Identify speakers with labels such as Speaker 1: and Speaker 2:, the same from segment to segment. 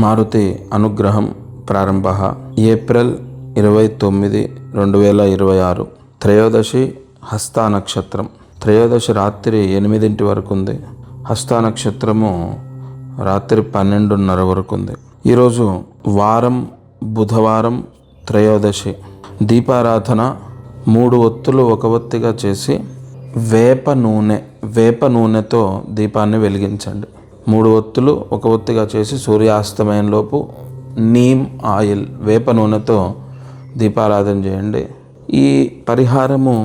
Speaker 1: మారుతి అనుగ్రహం ప్రారంభ ఏప్రిల్ 29, 2026 త్రయోదశి హస్త నక్షత్రం. త్రయోదశి రాత్రి 8 వరకు ఉంది. హస్త నక్షత్రము రాత్రి 12:30 వరకు ఉంది. ఈరోజు వారం బుధవారం, త్రయోదశి. దీపారాధన 3 ఒత్తులు ఒక ఒత్తిగా చేసి వేప నూనెతో దీపాన్ని వెలిగించండి. 3 ఒత్తులు ఒక ఒత్తిగా చేసి సూర్యాస్తమయంలోపు నీమ్ ఆయిల్ వేప నూనెతో దీపారాధన చేయండి. ఈ పరిహారము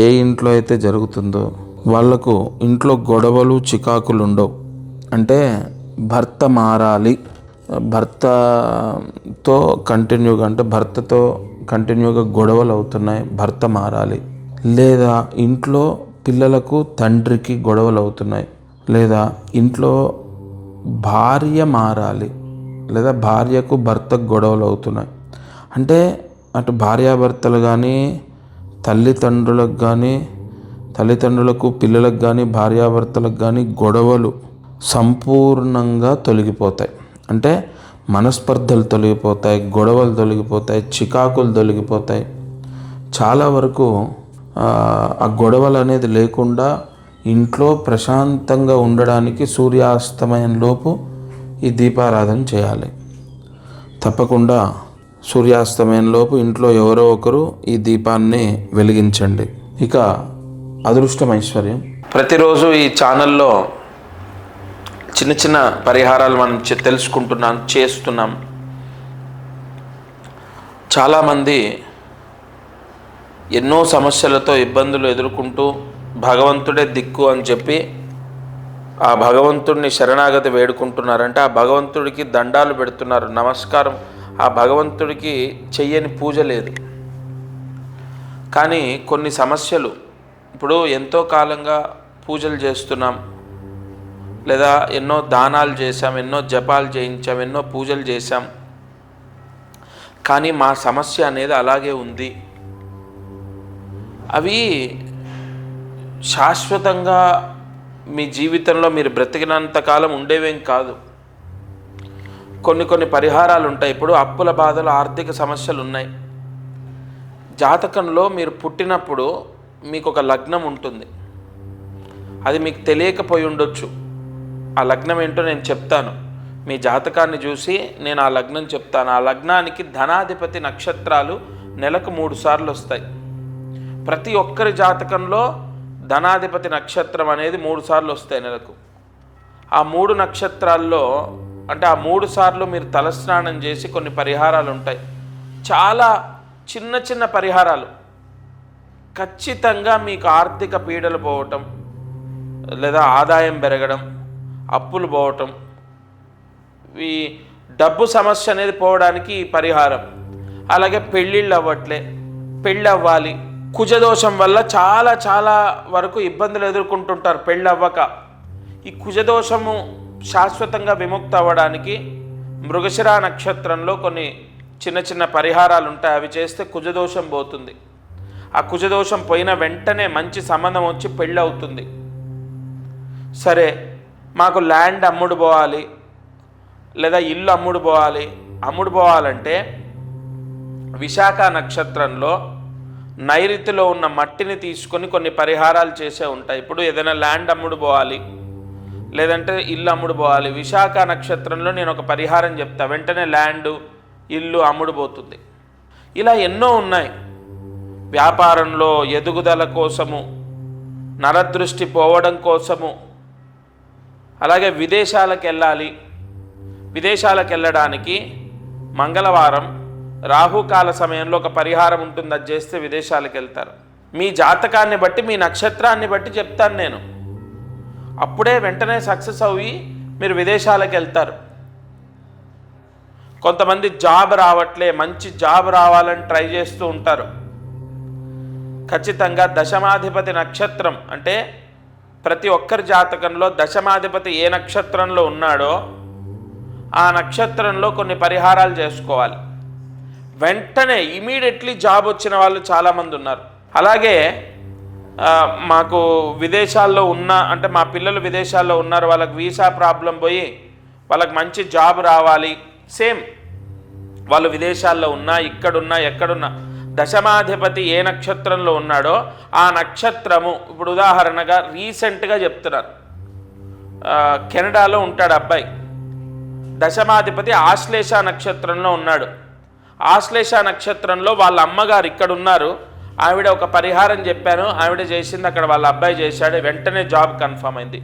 Speaker 1: ఏ ఇంట్లో అయితే జరుగుతుందో వాళ్లకు ఇంట్లో గొడవలు చికాకులు ఉండవు. అంటే భర్త మారాలి, భర్తతో కంటిన్యూగా గొడవలు అవుతున్నాయి, భర్త మారాలి, లేదా ఇంట్లో పిల్లలకు తండ్రికి గొడవలు అవుతున్నాయి, లేదా ఇంట్లో భార్య మారాలి, లేదా భార్యకు భర్తకు గొడవలు అవుతున్నాయి. అంటే అటు భార్యాభర్తలు కానీ తల్లిదండ్రులకు పిల్లలకు కానీ భార్యాభర్తలకు కానీ గొడవలు సంపూర్ణంగా తొలగిపోతాయి. అంటే మనస్పర్ధలు తొలగిపోతాయి, గొడవలు తొలగిపోతాయి, చికాకులు తొలగిపోతాయి. చాలా వరకు ఆ గొడవలు అనేది లేకుండా ఇంట్లో ప్రశాంతంగా ఉండడానికి సూర్యాస్తమయంలోపు ఈ దీపారాధన చేయాలి. తప్పకుండా సూర్యాస్తమయంలోపు ఇంట్లో ఎవరో ఒకరు ఈ దీపాన్ని వెలిగించండి. ఇక అదృష్టం, ఐశ్వర్యం. ప్రతిరోజు ఈ ఛానల్లో చిన్న చిన్న పరిహారాలు మనం చేస్తున్నాం. చాలామంది ఎన్నో సమస్యలతో ఇబ్బందులు ఎదుర్కొంటూ భగవంతుడే దిక్కు అని చెప్పి ఆ భగవంతుడిని శరణాగతి వేడుకుంటున్నారంటే ఆ భగవంతుడికి దండాలు పెడుతున్నారు, నమస్కారం. ఆ భగవంతుడికి చెయ్యని పూజ లేదు. కానీ కొన్ని సమస్యలు, ఇప్పుడు ఎంతో కాలంగా పూజలు చేస్తున్నాం, లేదా ఎన్నో దానాలు చేశాం, ఎన్నో జపాలు చేయించాం, ఎన్నో పూజలు చేశాం, కానీ మా సమస్య అనేది అలాగే ఉంది. అవి శాశ్వతంగా మీ జీవితంలో మీరు బ్రతికినంతకాలం ఉండేవేం కాదు. కొన్ని పరిహారాలు ఉంటాయి. ఇప్పుడు అప్పుల బాధలు, ఆర్థిక సమస్యలు ఉన్నాయి. జాతకంలో మీరు పుట్టినప్పుడు మీకు ఒక లగ్నం ఉంటుంది. అది మీకు తెలియకపోయి ఉండొచ్చు. ఆ లగ్నం ఏంటో నేను చెప్తాను. మీ జాతకాన్ని చూసి నేను ఆ లగ్నం చెప్తాను. ఆ లగ్నానికి ధనాధిపతి నక్షత్రాలు నెలకు 3 సార్లు వస్తాయి. ప్రతి ఒక్కరి జాతకంలో ధనాధిపతి నక్షత్రం అనేది 3 సార్లు వస్తాయి నెలకు. ఆ 3 నక్షత్రాల్లో అంటే ఆ 3 సార్లు మీరు తలస్నానం చేసి కొన్ని పరిహారాలు ఉంటాయి. చాలా చిన్న పరిహారాలు. ఖచ్చితంగా మీకు ఆర్థిక పీడలు పోవటం, లేదా ఆదాయం పెరగడం, అప్పులు పోవటం, ఈ డబ్బు సమస్య అనేది పోవడానికి ఈ పరిహారం. అలాగే పెళ్ళిళ్ళు పెళ్ళి అవ్వాలి. కుజదోషం వల్ల చాలా వరకు ఇబ్బందులు ఎదుర్కొంటుంటారు పెళ్ళి అవ్వక. ఈ కుజదోషము శాశ్వతంగా విముక్తి అవ్వడానికి మృగశిర నక్షత్రంలో కొన్ని చిన్న పరిహారాలు ఉంటాయి. అవి చేస్తే కుజదోషం పోతుంది. ఆ కుజదోషం పోయిన వెంటనే మంచి సంబంధం వచ్చి పెళ్ళి అవుతుంది. సరే, మాకు ల్యాండ్ అమ్ముడు పోవాలి, లేదా ఇల్లు అమ్ముడు పోవాలంటే విశాఖ నక్షత్రంలో నైరుతిలో ఉన్న మట్టిని తీసుకొని కొన్ని పరిహారాలు చేసే ఉంటాయి. ఇప్పుడు ఏదైనా ల్యాండ్ అమ్ముడు పోవాలి, లేదంటే ఇల్లు అమ్ముడు పోవాలి, విశాఖ నక్షత్రంలో నేను ఒక పరిహారం చెప్తా, వెంటనే ల్యాండు, ఇల్లు అమ్ముడు పోతుంది. ఇలా ఎన్నో ఉన్నాయి. వ్యాపారంలో ఎదుగుదల కోసము, నరదృష్టి పోవడం కోసము, అలాగే విదేశాలకు వెళ్ళడానికి మంగళవారం రాహుకాల సమయంలో ఒక పరిహారం ఉంటుంది. అది చేస్తే విదేశాలకు వెళ్తారు. మీ జాతకాన్ని బట్టి, మీ నక్షత్రాన్ని బట్టి చెప్తాను నేను. అప్పుడే వెంటనే సక్సెస్ అయ్యి మీరు విదేశాలకు వెళ్తారు. కొంతమంది జాబ్ రావట్లే, మంచి జాబ్ రావాలని ట్రై చేస్తూ ఉంటారు. ఖచ్చితంగా దశమాధిపతి నక్షత్రం అంటే ప్రతి ఒక్కరి జాతకంలో దశమాధిపతి ఏ నక్షత్రంలో ఉన్నాడో ఆ నక్షత్రంలో కొన్ని పరిహారాలు చేసుకోవాలి. వెంటనే ఇమీడియట్లీ జాబ్ వచ్చిన వాళ్ళు చాలామంది ఉన్నారు. అలాగే మాకు విదేశాల్లో ఉన్న, అంటే మా పిల్లలు విదేశాల్లో ఉన్నారు, వాళ్ళకి వీసా ప్రాబ్లం పోయి వాళ్ళకి మంచి జాబ్ రావాలి, సేమ్ వాళ్ళు విదేశాల్లో ఉన్నా, ఇక్కడున్నా, ఎక్కడున్నా దశమాధిపతి ఏ నక్షత్రంలో ఉన్నాడో ఆ నక్షత్రము, ఇప్పుడు ఉదాహరణగా రీసెంట్గా చెప్తున్నారు, కెనడాలో ఉంటాడు అబ్బాయి, దశమాధిపతి ఆశ్లేష నక్షత్రంలో ఉన్నాడు. ఆశ్లేష నక్షత్రంలో వాళ్ళ అమ్మగారు ఇక్కడ ఉన్నారు, ఆవిడ ఒక పరిహారం చెప్పాను, ఆవిడ చేసింది, అక్కడ వాళ్ళ అబ్బాయి చేశాడు, వెంటనే జాబ్ కన్ఫర్మ్ అయింది.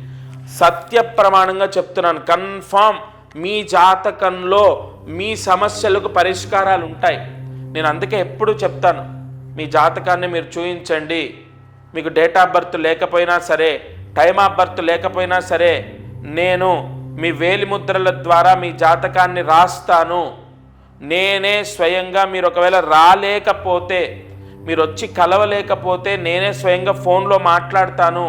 Speaker 1: సత్య ప్రమాణంగా చెప్తున్నాను, కన్ఫర్మ్ మీ జాతకంలో మీ సమస్యలకు పరిష్కారాలు ఉంటాయి. నేను అందుకే ఎప్పుడు చెప్తాను, మీ జాతకాన్ని మీరు చూయించండి. మీకు డేట్ ఆఫ్ బర్త్ లేకపోయినా సరే, టైమ్ ఆఫ్ బర్త్ లేకపోయినా సరే, నేను మీ వేలిముద్రల ద్వారా మీ జాతకాన్ని రాస్తాను. నేనే స్వయంగా, మీరు ఒకవేళ రాలేకపోతే, మీరు వచ్చి కలవలేకపోతే నేనే స్వయంగా ఫోన్లో మాట్లాడతాను.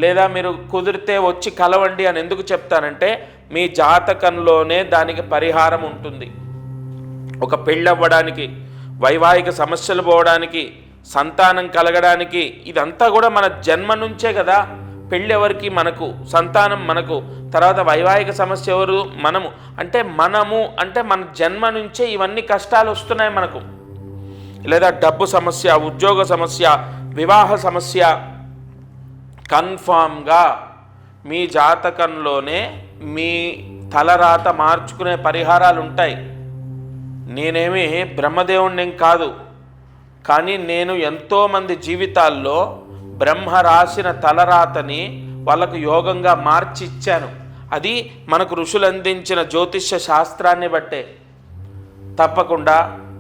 Speaker 1: లేదా మీరు కుదిరితే వచ్చి కలవండి అని ఎందుకు చెప్తానంటే, మీ జాతకంలోనే దానికి పరిహారం ఉంటుంది. ఒక పెళ్ళవ్వడానికి, వైవాహిక సమస్యలు పోవడానికి, సంతానం కలగడానికి, ఇదంతా కూడా మన జన్మ నుంచే కదా. పెళ్ళి ఎవరికి? మనకు. సంతానం మనకు. తర్వాత వైవాహిక సమస్య ఎవరు? మనము. అంటే మన జన్మ నుంచే ఇవన్నీ కష్టాలు వస్తున్నాయి మనకు. లేదా డబ్బు సమస్య, ఉద్యోగ సమస్య, వివాహ సమస్య, కన్ఫామ్గా మీ జాతకంలోనే మీ తలరాత మార్చుకునే పరిహారాలు ఉంటాయి. నేనేమి బ్రహ్మదేవుణ్ణి కాదు, కానీ నేను ఎంతోమంది జీవితాల్లో బ్రహ్మ రాసిన తలరాతని వాళ్ళకు యోగంగా మార్చి ఇచ్చాను. అది మనకు ఋషులు అందించిన జ్యోతిష్య శాస్త్రాన్ని బట్టే. తప్పకుండా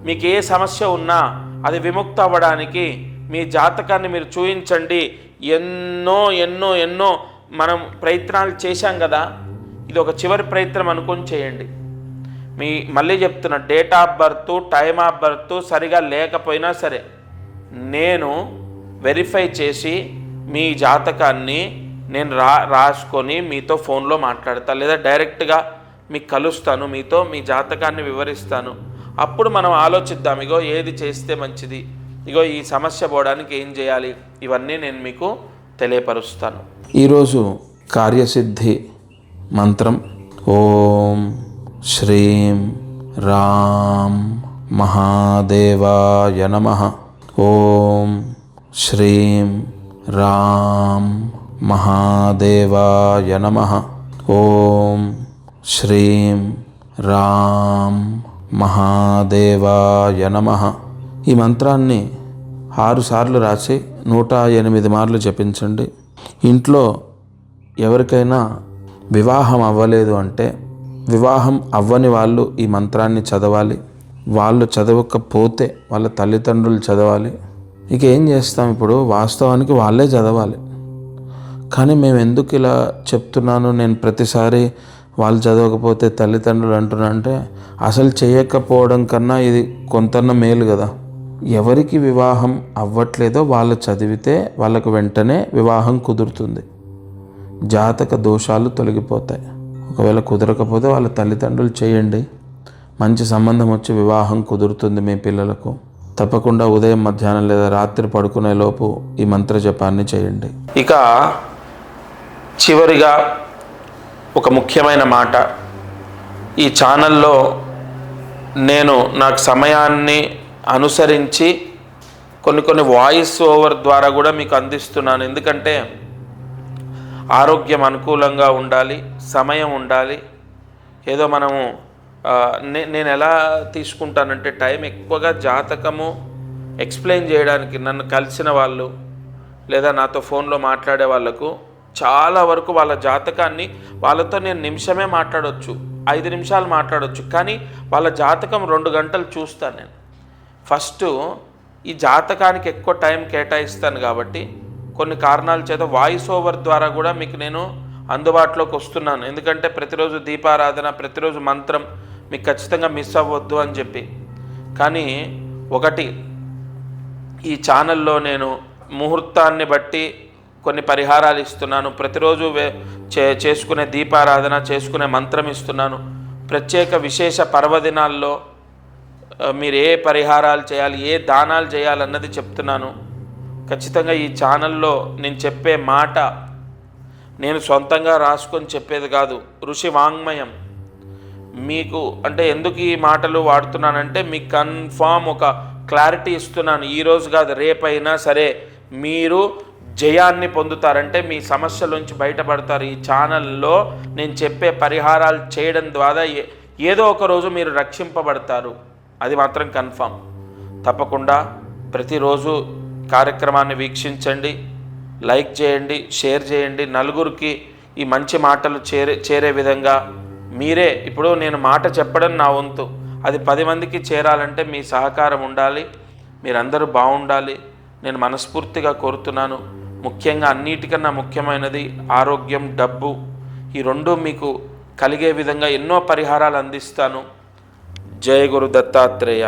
Speaker 1: మీకు ఏ సమస్య ఉన్నా అది విముక్తి అవ్వడానికి మీ జాతకాన్ని మీరు చూయించండి. ఎన్నో ఎన్నో ఎన్నో మనం ప్రయత్నాలు చేశాం కదా, ఇది ఒక చివరి ప్రయత్నం అనుకొని చేయండి. మళ్ళీ చెప్తున్నా, date of birth, time of birth సరిగా లేకపోయినా సరే, నేను వెరిఫై చేసి మీ జాతకాన్ని నేను రాసుకొని మీతో ఫోన్లో మాట్లాడతాను, లేదా డైరెక్ట్గా మీకు కలుస్తాను, మీతో మీ జాతకాన్ని వివరిస్తాను. అప్పుడు మనం ఆలోచిద్దాం, ఇగో ఏది చేస్తే మంచిది, ఇగో ఈ సమస్య పోవడానికి ఏం చేయాలి, ఇవన్నీ నేను మీకు తెలియపరుస్తాను. ఈరోజు కార్యసిద్ధి మంత్రం ఓం శ్రీం రాం మహాదేవాయ నమః. ఓం శ్రీం రాం మహాదేవాయ నమః. ఓం శ్రీం రాం మహాదేవాయ నమః. ఈ మంత్రాన్ని 6 సార్లు రాసి 108 మార్లు జపించండి. ఇంట్లో ఎవరికైనా వివాహం అవ్వలేదు అంటే, వివాహం అవ్వని వాళ్ళు ఈ మంత్రాన్ని చదవాలి. వాళ్ళు చదవకపోతే వాళ్ళ తల్లిదండ్రులు చదవాలి. ఇక ఏం చేస్తాం, ఇప్పుడు వాస్తవానికి వాళ్ళే చదవాలి. కానీ మేము ఎందుకు ఇలా చెప్తున్నాను, నేను ప్రతిసారి వాళ్ళు చదవకపోతే తల్లిదండ్రులు అంటున్నా అంటే, అసలు చేయకపోవడం కన్నా ఇది కొంతన్న మేలు కదా. ఎవరికి వివాహం అవ్వట్లేదో వాళ్ళు చదివితే వాళ్ళకు వెంటనే వివాహం కుదురుతుంది, జాతక దోషాలు తొలగిపోతాయి. ఒకవేళ కుదరకపోతే వాళ్ళ తల్లిదండ్రులు చేయండి, మంచి సంబంధం వచ్చి వివాహం కుదురుతుంది మీ పిల్లలకు. తప్పకుండా ఉదయం, మధ్యాహ్నం లేదా రాత్రి పడుకునే లోపు ఈ మంత్ర జపాన్ని చేయండి. ఇక చివరిగా ఒక ముఖ్యమైన మాట, ఈ ఛానల్లో నేను నాకు సమయాన్ని అనుసరించి కొన్ని వాయిస్ ఓవర్ ద్వారా కూడా మీకు అందిస్తున్నాను. ఎందుకంటే ఆరోగ్యం అనుకూలంగా ఉండాలి, సమయం ఉండాలి. ఏదో మనము నేను ఎలా తీసుకుంటానంటే, టైం ఎక్కువగా జాతకము ఎక్స్ప్లెయిన్ చేయడానికి నన్ను కలిసిన వాళ్ళు లేదా నాతో ఫోన్లో మాట్లాడే వాళ్ళకు చాలా వరకు వాళ్ళ జాతకాన్ని, వాళ్ళతో నేను నిమిషమే మాట్లాడవచ్చు, 5 నిమిషాలు మాట్లాడవచ్చు, కానీ వాళ్ళ జాతకం 2 గంటలు చూస్తాను నేను. ఫస్ట్ ఈ జాతకానికి ఎక్కువ టైం కేటాయిస్తాను కాబట్టి కొన్ని కారణాల చేత వాయిస్ ఓవర్ ద్వారా కూడా మీకు నేను అందుబాటులోకి వస్తున్నాను. ఎందుకంటే ప్రతిరోజు దీపారాధన, ప్రతిరోజు మంత్రం మీకు ఖచ్చితంగా మిస్ అవ్వద్దు అని చెప్పి. కానీ ఒకటి, ఈ ఛానల్లో నేను ముహూర్తాన్ని బట్టి కొన్ని పరిహారాలు ఇస్తున్నాను. ప్రతిరోజు చేసుకునే దీపారాధన, చేసుకునే మంత్రం ఇస్తున్నాను. ప్రత్యేక విశేష పర్వదినాల్లో మీరు ఏ పరిహారాలు చేయాలి, ఏ దానాలు చేయాలన్నది చెప్తున్నాను. ఖచ్చితంగా ఈ ఛానల్లో నేను చెప్పే మాట నేను సొంతంగా రాసుకొని చెప్పేది కాదు, ఋషి వాంగ్మయం. మీకు అంటే ఎందుకు ఈ మాటలు వాడుతున్నానంటే మీకు కన్ఫామ్ ఒక క్లారిటీ ఇస్తున్నాను. ఈరోజు కాదు, రేపైనా సరే మీరు జయాన్ని పొందుతారంటే మీ సమస్యల నుంచి బయటపడతారు. ఈ ఛానల్లో నేను చెప్పే పరిహారాలు చేయడం ద్వారా ఏదో ఒక రోజు మీరు రక్షింపబడతారు. అది మాత్రం కన్ఫామ్. తప్పకుండా ప్రతిరోజు కార్యక్రమాన్ని వీక్షించండి, లైక్ చేయండి, షేర్ చేయండి. నలుగురికి ఈ మంచి మాటలు చేరే విధంగా మీరే, ఇప్పుడు నేను మాట చెప్పడం నా వంతు, అది 10 మందికి చేరాలంటే మీ సహకారం ఉండాలి. మీరందరూ బాగుండాలి నేను మనస్ఫూర్తిగా కోరుతున్నాను. ముఖ్యంగా అన్నిటికన్నా ముఖ్యమైనది ఆరోగ్యం, డబ్బు, ఈ రెండు మీకు కలిగే విధంగా ఎన్నో పరిహారాలు అందిస్తాను. జయ గురు దత్తాత్రేయ.